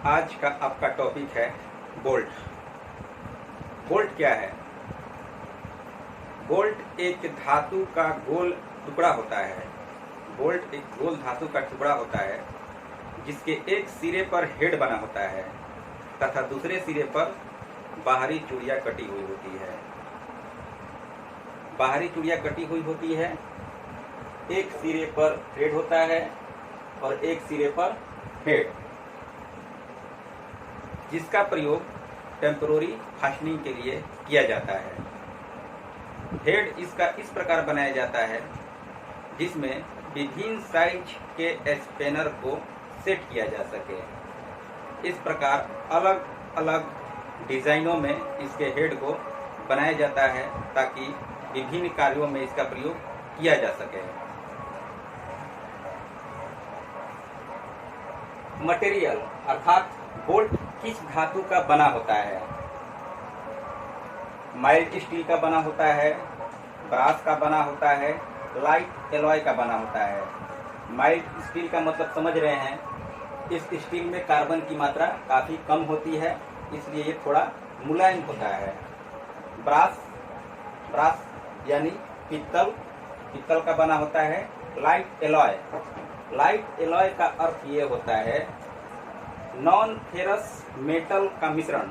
आज का आपका टॉपिक है बोल्ट। बोल्ट क्या है? बोल्ट एक धातु का गोल टुकड़ा होता है। बोल्ट एक गोल धातु का टुकड़ा होता है जिसके एक सिरे पर हेड बना होता है तथा दूसरे सिरे पर बाहरी चूड़ियां कटी हुई होती है। बाहरी चूड़ियां कटी हुई होती है, एक सिरे पर थ्रेड होता है और एक सिरे पर हेड, जिसका प्रयोग टेम्पोररी फास्टनिंग के लिए किया जाता है। हेड इसका इस प्रकार बनाया जाता है जिसमें विभिन्न साइज के स्पैनर को सेट किया जा सके। इस प्रकार अलग अलग डिजाइनों में इसके हेड को बनाया जाता है ताकि विभिन्न कार्यों में इसका प्रयोग किया जा सके। मटेरियल अर्थात बोल्ट किस धातु का बना होता है? माइल्ड स्टील का बना होता है, ब्रास का बना होता है, लाइट एलॉय का बना होता है। माइल्ड स्टील का मतलब समझ रहे हैं, इस स्टील में कार्बन की मात्रा काफी कम होती है, इसलिए ये थोड़ा मुलायम होता है। ब्रास यानी पित्तल का बना होता है। लाइट एलॉय का अर्थ ये होता है नॉन फेरस मेटल का मिश्रण।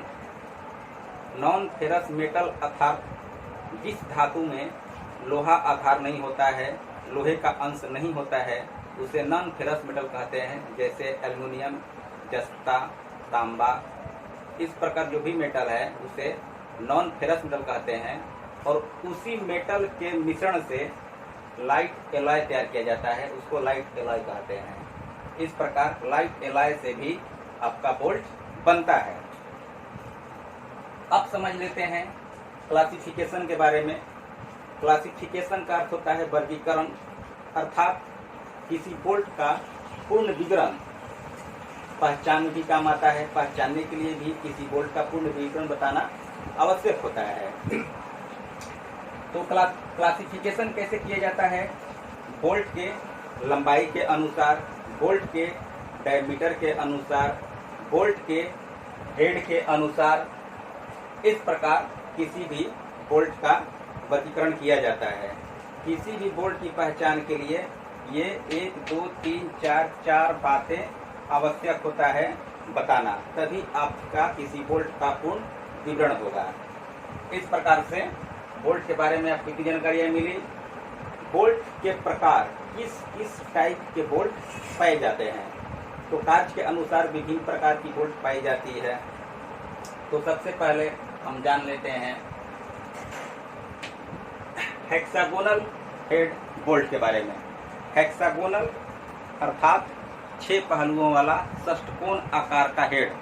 नॉन फेरस मेटल अर्थात जिस धातु में लोहा आधार नहीं होता है, लोहे का अंश नहीं होता है, उसे नॉन फेरस मेटल कहते हैं। जैसे एल्युमिनियम, जस्ता, तांबा, इस प्रकार जो भी मेटल है उसे नॉन फेरस मेटल कहते हैं। और उसी मेटल के मिश्रण से लाइट एलॉय तैयार किया जाता है, उसको लाइट एलॉय कहते हैं। इस प्रकार लाइट एलॉय से भी आपका बोल्ट बनता है। अब समझ लेते हैं क्लासिफिकेशन के बारे में। क्लासिफिकेशन का अर्थ होता है वर्गीकरण, अर्थात किसी बोल्ट का पूर्ण विवरण पहचान भी काम आता है। पहचानने के लिए भी किसी बोल्ट का पूर्ण विवरण बताना आवश्यक होता है। तो क्लासिफिकेशन कैसे किया जाता है? बोल्ट के लंबाई के अनुसार, बोल्ट के डायमीटर के अनुसार, बोल्ट के हेड के अनुसार, इस प्रकार किसी भी बोल्ट का वर्गीकरण किया जाता है। किसी भी बोल्ट की पहचान के लिए ये 1, 2, 3, 4 बातें आवश्यक होता है बताना, तभी आपका किसी बोल्ट का पूर्ण विवरण होगा। इस प्रकार से बोल्ट के बारे में आपको कितनी जानकारियाँ मिली। बोल्ट के प्रकार किस किस टाइप के बोल्ट पाए जाते हैं? तो कार्य के अनुसार विभिन्न प्रकार की बोल्ट पाई जाती है। तो सबसे पहले हम जान लेते हैं हेक्सागोनल हेड बोल्ट के बारे में। हेक्सागोनल अर्थात 6 पहलुओं वाला षष्ठकोण आकार का हेड,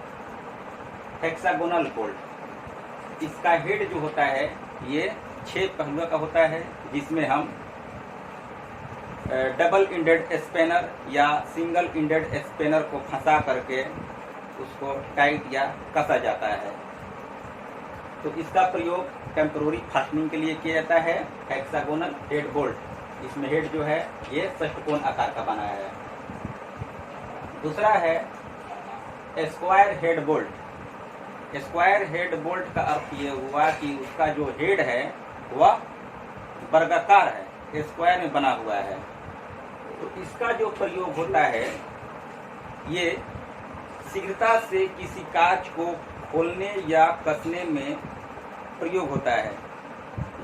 हेक्सागोनल बोल्ट। इसका हेड जो होता है ये 6 पहलुओं का होता है, जिसमें हम डबल इंडेड स्पैनर या सिंगल इंडेड स्पैनर को फंसा करके उसको टाइट या कसा जाता है। तो इसका प्रयोग टेम्पोररी फास्टनिंग के लिए किया जाता है। हेक्सागोनल हेड बोल्ट, इसमें हेड जो है ये षष्ठकोण आकार का बना है। दूसरा है square head bolt. Square head bolt का अर्थ ये हुआ कि उसका जो हेड है वह वर्गाकार है, स्क्वायर में बना हुआ है। तो इसका जो प्रयोग होता है ये शीघ्रता से किसी कांच को खोलने या कसने में प्रयोग होता है।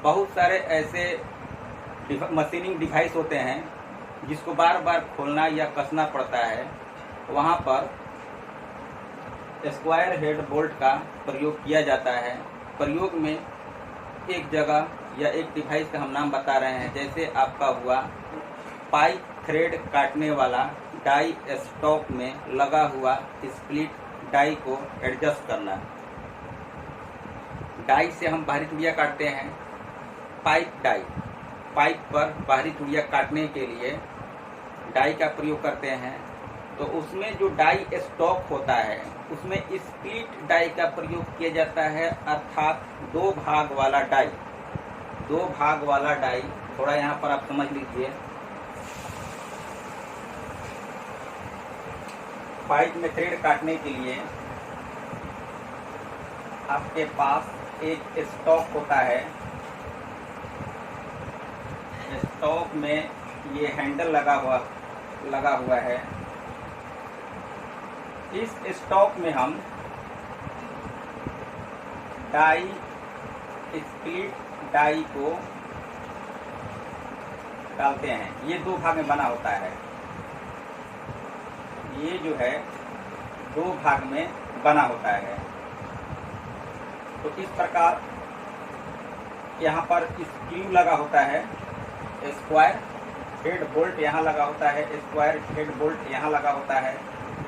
बहुत सारे ऐसे मशीनिंग डिवाइस होते हैं जिसको बार बार खोलना या कसना पड़ता है, वहाँ पर स्क्वायर हेड बोल्ट का प्रयोग किया जाता है। प्रयोग में एक जगह या एक डिवाइस का हम नाम बता रहे हैं, जैसे आपका हुआ पाइप थ्रेड काटने वाला डाई स्टॉक में लगा हुआ स्प्लिट डाई को एडजस्ट करना। डाई से हम बाहरी चूड़ियाँ काटते हैं। पाइप पर बाहरी चूड़ियाँ काटने के लिए डाई का प्रयोग करते हैं। तो उसमें जो डाई स्टॉक होता है उसमें स्प्लिट डाई का प्रयोग किया जाता है, अर्थात 2 भाग वाला डाई। 2 भाग वाला डाई, थोड़ा यहाँ पर आप समझ लीजिए। पाइप में थ्रेड काटने के लिए आपके पास एक स्टॉक होता है। स्टॉक में ये हैंडल लगा हुआ है। इस स्टॉक में हम डाई, स्प्लिट डाई को डालते हैं। ये 2 भाग में बना होता है। ये जो है 2 भाग में बना होता है। तो इस प्रकार यहाँ पर स्क्रू लगा होता है, स्क्वायर हेड बोल्ट यहाँ लगा होता है, स्क्वायर हेड बोल्ट यहाँ लगा होता है,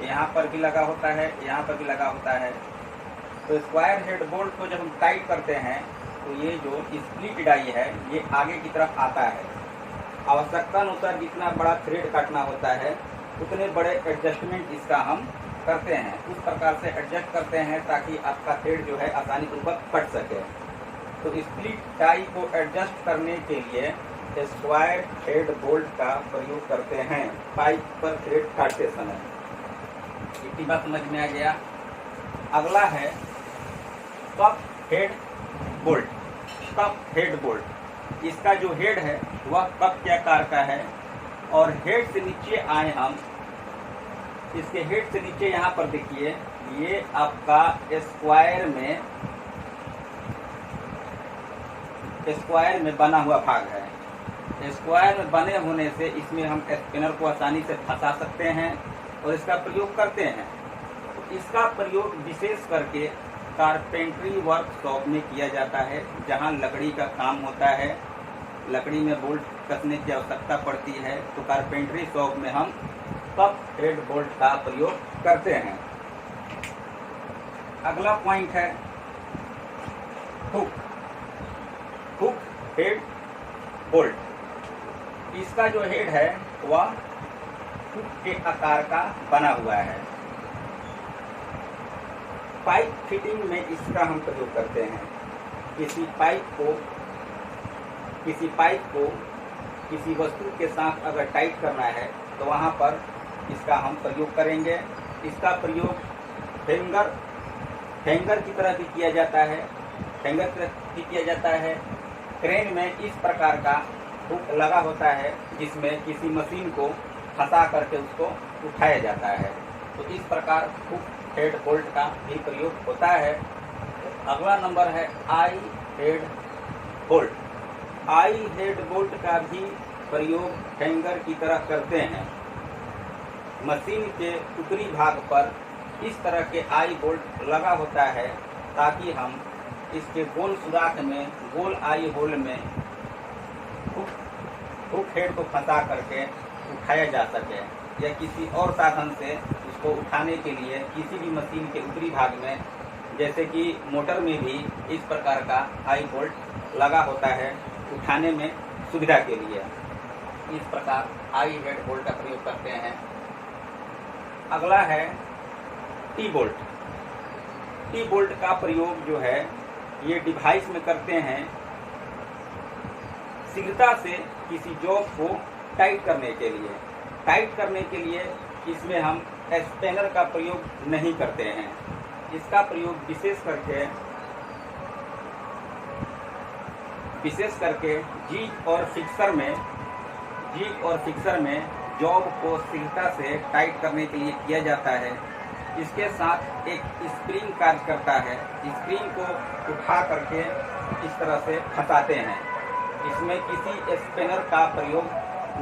यहाँ पर भी लगा होता है, यहाँ पर भी लगा होता है। तो स्क्वायर हेड बोल्ट को जब हम टाइट करते हैं तो ये जो स्प्लिट डाई है ये आगे की तरफ आता है। आवश्यकता अनुसार जितना बड़ा थ्रेड काटना होता है उतने बड़े एडजस्टमेंट इसका हम करते हैं। उस प्रकार से एडजस्ट करते हैं ताकि आपका थ्रेड जो है आसानी पूर्वक कट सके। तो स्प्लिट डाई को एडजस्ट करने के लिए स्क्वायर हेड बोल्ट का प्रयोग करते हैं पाइप पर थ्रेड काटते समय। इतनी बात समझ में आ गया। अगला है cup head bolt. Cup head bolt, इसका जो हेड है वह कप के आकार का है और हेड से नीचे आए हम, इसके हेड से नीचे यहाँ पर देखिए ये आपका स्क्वायर में बना हुआ भाग है। स्क्वायर में बने होने से इसमें हम स्पिनर को आसानी से फंसा सकते हैं और इसका प्रयोग करते हैं। तो इसका प्रयोग विशेष करके कारपेंट्री वर्कशॉप में किया जाता है, जहां लकड़ी का काम होता है, लकड़ी में बोल्ट कसने की आवश्यकता पड़ती है। तो कारपेंट्री शॉप में हम कप हेड बोल्ट का प्रयोग करते हैं। अगला पॉइंट है हुक हेड बोल्ट। इसका जो हेड है वह हुक के आकार का बना हुआ है। पाइप फिटिंग में इसका हम प्रयोग करते हैं। किसी पाइप को किसी वस्तु के साथ अगर टाइट करना है तो वहाँ पर इसका हम प्रयोग करेंगे। इसका प्रयोग हैंगर की तरह भी किया जाता है। क्रेन में इस प्रकार का हुक लगा होता है जिसमें किसी मशीन को फंसा करके उसको उठाया जाता है। तो इस प्रकार हुक हेड बोल्ट का भी प्रयोग होता है। अगला नंबर है आई हेड बोल्ट। आई हेड बोल्ट का भी प्रयोग हैंगर की तरह करते हैं। मशीन के ऊपरी भाग पर इस तरह के आई बोल्ट लगा होता है ताकि हम इसके गोल सुराख में, गोल आई होल में हुक हेड को फंसा करके उठाया जा सके, या किसी और साधन से उसको उठाने के लिए किसी भी मशीन के ऊपरी भाग में, जैसे कि मोटर में भी इस प्रकार का आई बोल्ट लगा होता है उठाने में सुविधा के लिए। इस प्रकार आई हेड बोल्ट का प्रयोग करते हैं। अगला है टी बोल्ट। टी बोल्ट का प्रयोग जो है ये डिवाइस में करते हैं शीघ्रता से किसी जॉब को टाइट करने के लिए। इसमें हम स्पैनर का प्रयोग नहीं करते हैं। इसका प्रयोग विशेष करके जिग और फिक्सर में जॉब को शीघ्रता से टाइट करने के लिए किया जाता है। इसके साथ एक स्प्रिंग कार्य करता है। स्प्रिंग को उठा करके इस तरह से फंसाते हैं। इसमें किसी स्पिनर का प्रयोग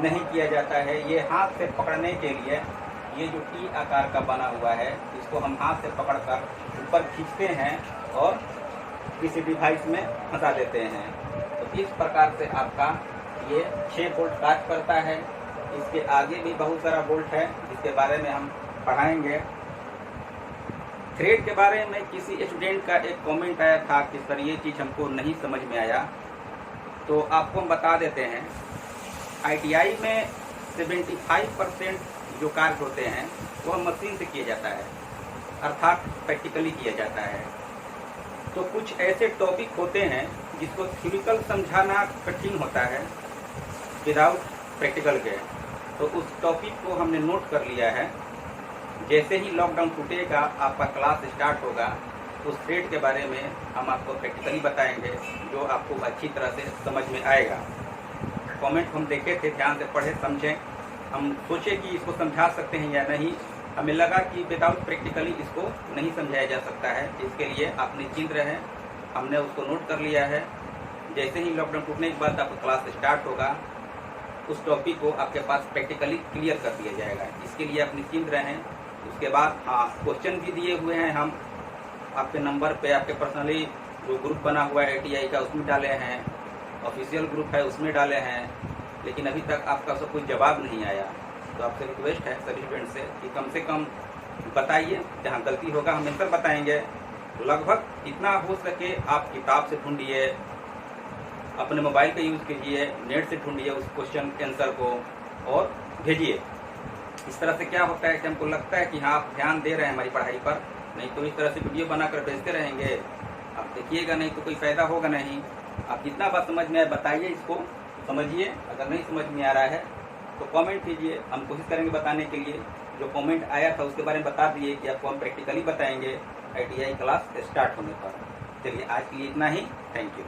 नहीं किया जाता है। ये हाथ से पकड़ने के लिए ये जो टी आकार का बना हुआ है इसको हम हाथ से पकड़कर ऊपर खींचते हैं और किसी डिवाइस में फंसा देते हैं। तो इस प्रकार से आपका ये 6 बोल्ट कार्य करता है। इसके आगे भी बहुत सारा बोल्ट है जिसके बारे में हम पढ़ाएंगे। थ्रेड के बारे में किसी स्टूडेंट का एक कमेंट आया था कि सर ये चीज़ हमको नहीं समझ में आया, तो आपको हम बता देते हैं। ITI में 75% जो कार्य होते हैं वह मशीन से किया जाता है, अर्थात प्रैक्टिकली किया जाता है। तो कुछ ऐसे टॉपिक होते हैं जिसको थ्योरिकल समझाना कठिन होता है विदाउट प्रैक्टिकल के। तो उस टॉपिक को हमने नोट कर लिया है। जैसे ही लॉकडाउन टूटेगा, आपका क्लास स्टार्ट होगा, उस ट्रेड के बारे में हम आपको प्रैक्टिकली बताएंगे, जो आपको अच्छी तरह से समझ में आएगा। कमेंट हम देखे थे, ध्यान से पढ़े समझें। हम सोचे कि इसको समझा सकते हैं या नहीं, हमें लगा कि विदाउट प्रैक्टिकली इसको नहीं समझाया जा सकता है। इसके लिए आप निश्चिंत रहें, हमने उसको नोट कर लिया है। जैसे ही लॉकडाउन टूटने के बाद आपका क्लास स्टार्ट होगा, उस टॉपिक को आपके पास प्रैक्टिकली क्लियर कर दिया जाएगा। इसके लिए आप निश्चिंत रहें। उसके बाद हाँ, क्वेश्चन भी दिए हुए हैं, हम आपके नंबर पे, आपके पर्सनली जो ग्रुप बना हुआ है ITI का, उसमें डाले हैं, ऑफिशियल ग्रुप है उसमें डाले हैं, लेकिन अभी तक आपका सब कोई जवाब नहीं आया। तो आपसे रिक्वेस्ट है सभी स्टूडेंट से कि कम से कम बताइए, जहाँ गलती होगा हम आंसर बताएंगे। लगभग इतना हो सके आप किताब से ढूंढिए, अपने मोबाइल का यूज़ कीजिए, नेट से ढूंढिए उस क्वेश्चन के आंसर को और भेजिए। इस तरह से क्या होता है कि हमको लगता है कि हाँ, आप ध्यान दे रहे हैं हमारी पढ़ाई पर। नहीं तो इस तरह से वीडियो बनाकर भेजते रहेंगे, आप देखिएगा नहीं तो कोई फ़ायदा होगा नहीं। आप जितना बात समझ में आए बताइए, इसको समझिए। अगर नहीं समझ में आ रहा है तो कमेंट कीजिए, हम कोशिश करेंगे बताने के लिए। जो कमेंट आया था उसके बारे में बता दिए कि आपको हम प्रैक्टिकली बताएंगे ITI क्लास स्टार्ट होने पर। चलिए आज के लिए इतना ही। Thank you.